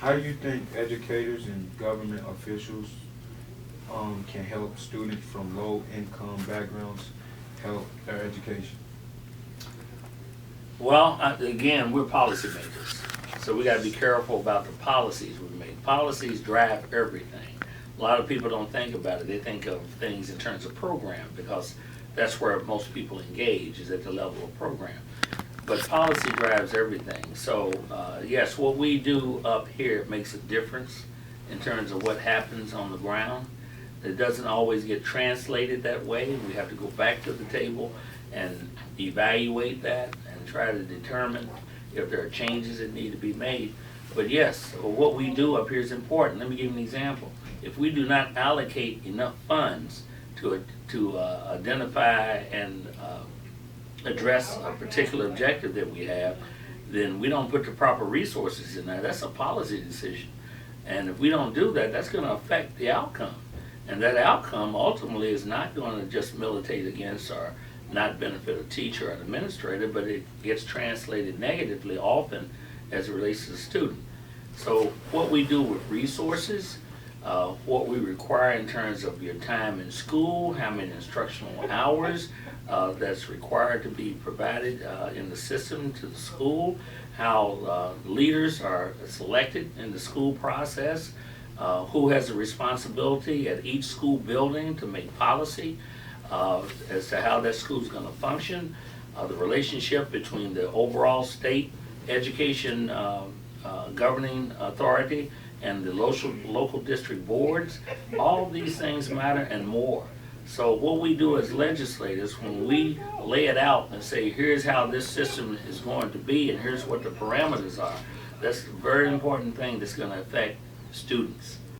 How do you think educators and government officials can help students from low-income backgrounds help their education? Well, again, we're policymakers, so we got to be careful about the policies we make. Policies drive everything. A lot of people don't think about it. They think of things in terms of program because that's where most people engage, is at the level of program. But policy drives everything. So yes, what we do up here makes a difference in terms of what happens on the ground. It doesn't always get translated that way. We have to go back to the table and evaluate that and try to determine if there are changes that need to be made. But yes, what we do up here is important. Let me give you an example. If we do not allocate enough funds to identify and address a particular objective that we have, then we don't put the proper resources in there. That's a policy decision. And if we don't do that, that's going to affect the outcome. And that outcome ultimately is not going to just militate against or not benefit a teacher or an administrator, but it gets translated negatively often as it relates to the student. So what we do with resources, what we require in terms of your time in school, how many instructional hours that's required to be provided in the system to the school, how leaders are selected in the school process, who has a responsibility at each school building to make policy as to how that school is going to function, the relationship between the overall state education governing authority and the local district boards. All these things matter and more. So what we do as legislators, when we lay it out and say, here's how this system is going to be and here's what the parameters are, that's a very important thing that's going to affect students.